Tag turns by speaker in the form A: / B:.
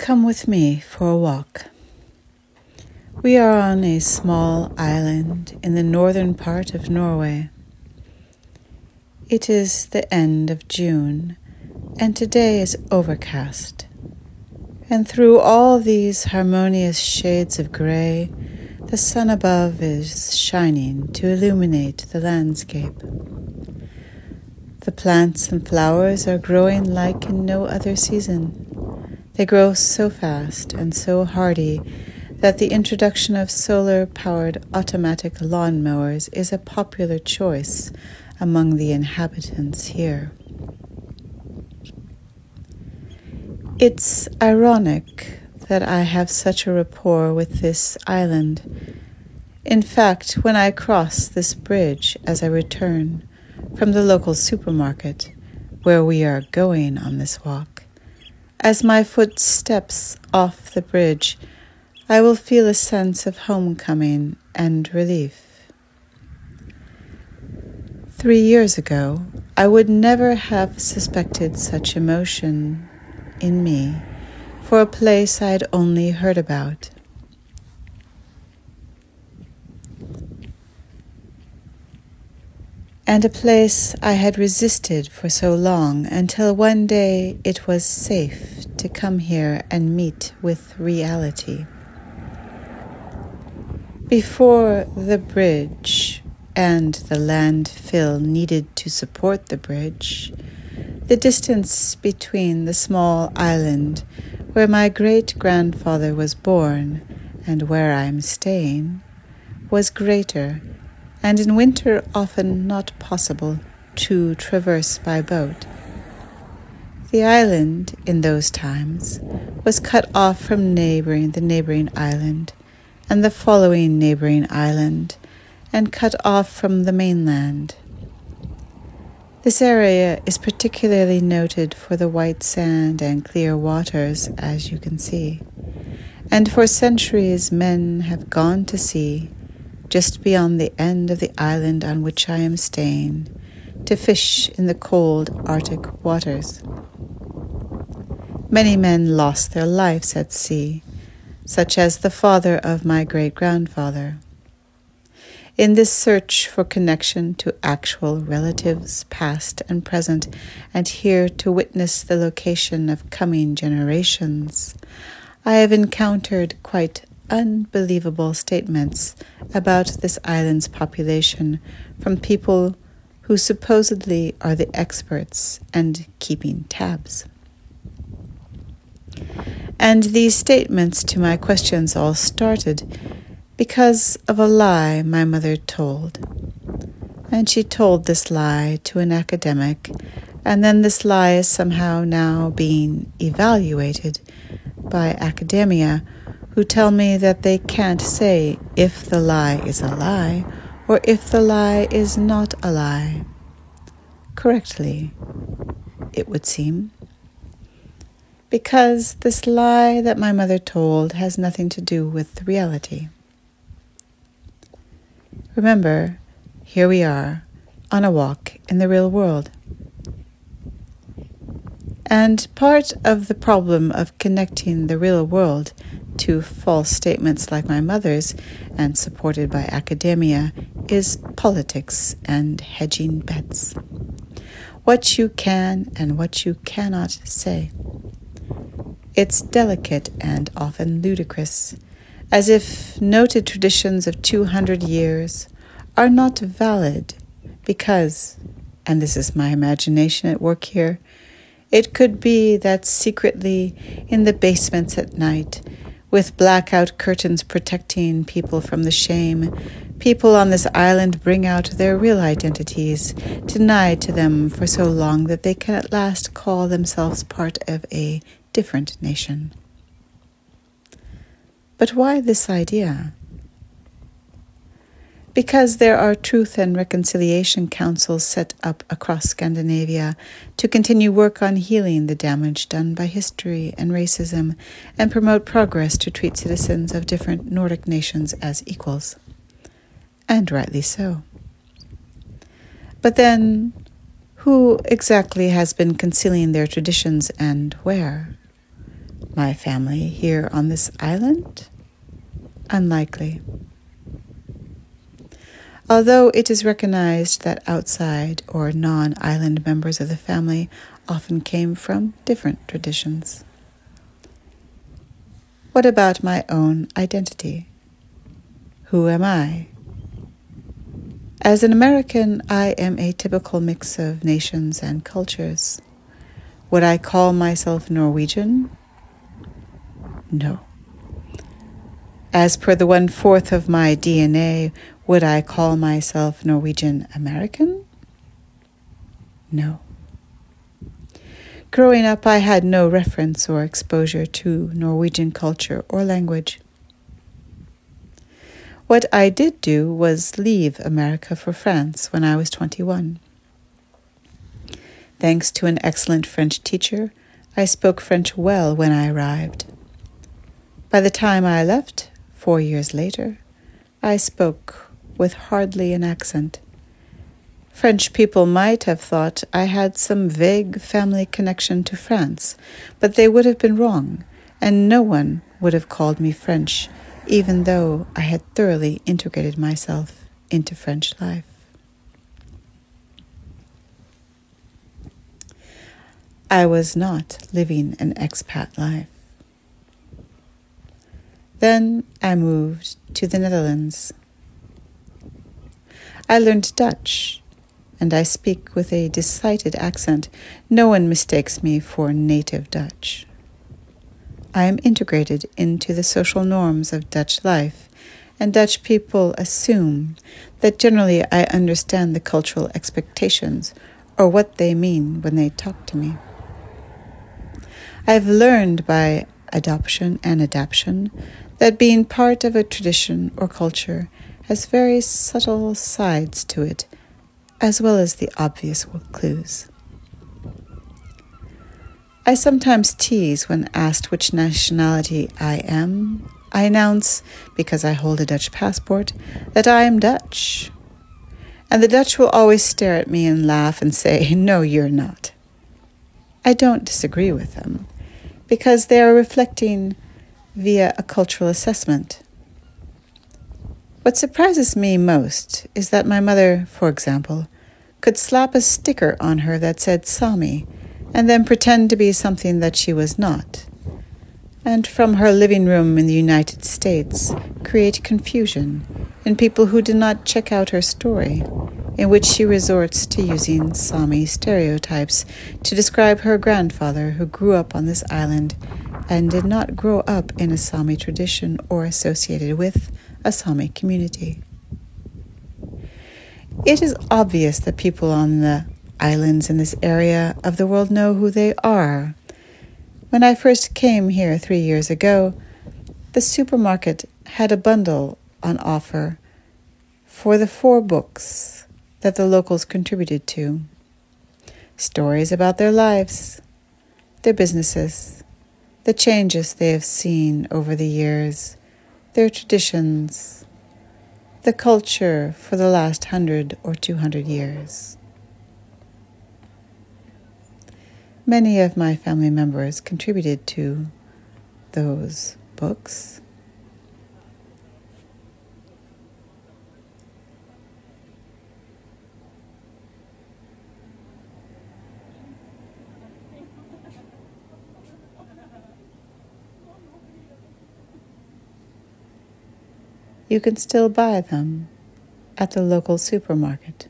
A: Come with me for a walk. We are on a small island in the northern part of Norway. It is the end of June, and today is overcast. And through all these harmonious shades of gray, the sun above is shining to illuminate the landscape. The plants and flowers are growing like in no other season. They grow so fast and so hardy that the introduction of solar-powered automatic lawnmowers is a popular choice among the inhabitants here. It's ironic that I have such a rapport with this island. In fact, when I cross this bridge as I return from the local supermarket where we are going on this walk, as my foot steps off the bridge, I will feel a sense of homecoming and relief. 3 years ago, I would never have suspected such emotion in me for a place I'd only heard about. And a place I had resisted for so long until one day it was safe to come here and meet with reality. Before the bridge and the landfill needed to support the bridge, the distance between the small island where my great-grandfather was born and where I am staying was greater, and in winter often not possible to traverse by boat. The island, in those times, was cut off from the neighboring island, and the following neighboring island, and cut off from the mainland. This area is particularly noted for the white sand and clear waters, as you can see, and for centuries men have gone to sea, just beyond the end of the island on which I am staying, to fish in the cold Arctic waters. Many men lost their lives at sea, such as the father of my great-grandfather. In this search for connection to actual relatives, past and present, and here to witness the location of coming generations, I have encountered quite unbelievable statements about this island's population from people who supposedly are the experts and keeping tabs. And these statements to my questions all started because of a lie my mother told. And she told this lie to an academic, and then this lie is somehow now being evaluated by academia, who tell me that they can't say if the lie is a lie or if the lie is not a lie. Correctly, it would seem. Because this lie that my mother told has nothing to do with reality. Remember, here we are on a walk in the real world. And part of the problem of connecting the real world to false statements like my mother's and supported by academia is politics and hedging bets. What you can and what you cannot say. It's delicate and often ludicrous, as if noted traditions of 200 years are not valid because, and this is my imagination at work here, it could be that secretly in the basements at night, with blackout curtains protecting people from the shame, people on this island bring out their real identities, denied to them for so long that they can at last call themselves part of a different nation. But why this idea? Because there are truth and reconciliation councils set up across Scandinavia to continue work on healing the damage done by history and racism and promote progress to treat citizens of different Nordic nations as equals. And rightly so. But then, who exactly has been concealing their traditions and where? My family here on this island? Unlikely. Although it is recognized that outside or non-island members of the family often came from different traditions. What about my own identity? Who am I? As an American, I am a typical mix of nations and cultures. Would I call myself Norwegian? No. As per the 1/4 of my DNA, would I call myself Norwegian American? No. Growing up, I had no reference or exposure to Norwegian culture or language. What I did do was leave America for France when I was 21. Thanks to an excellent French teacher, I spoke French well when I arrived. By the time I left, 4 years later, I spoke with hardly an accent. French people might have thought I had some vague family connection to France, but they would have been wrong, and no one would have called me French, even though I had thoroughly integrated myself into French life. I was not living an expat life. Then I moved to the Netherlands. I learned Dutch, and I speak with a decided accent. No one mistakes me for native Dutch. I am integrated into the social norms of Dutch life, and Dutch people assume that generally I understand the cultural expectations or what they mean when they talk to me. I've learned by adoption and adaptation that being part of a tradition or culture has very subtle sides to it, as well as the obvious clues. I sometimes tease when asked which nationality I am. I announce, because I hold a Dutch passport, that I am Dutch. And the Dutch will always stare at me and laugh and say, "No, you're not." I don't disagree with them, because they are reflecting via a cultural assessment. What surprises me most is that my mother, for example, could slap a sticker on her that said Sami, and then pretend to be something that she was not, and from her living room in the United States create confusion in people who do not check out her story, in which she resorts to using Sami stereotypes to describe her grandfather who grew up on this island and did not grow up in a Sami tradition or associated with a Sami community. It is obvious that people on the islands in this area of the world know who they are. When I first came here 3 years ago, the supermarket had a bundle on offer for the 4 books that the locals contributed to. Stories about their lives, their businesses, the changes they have seen over the years, their traditions, the culture for the last 100 or 200 years. Many of my family members contributed to those books. You can still buy them at the local supermarket.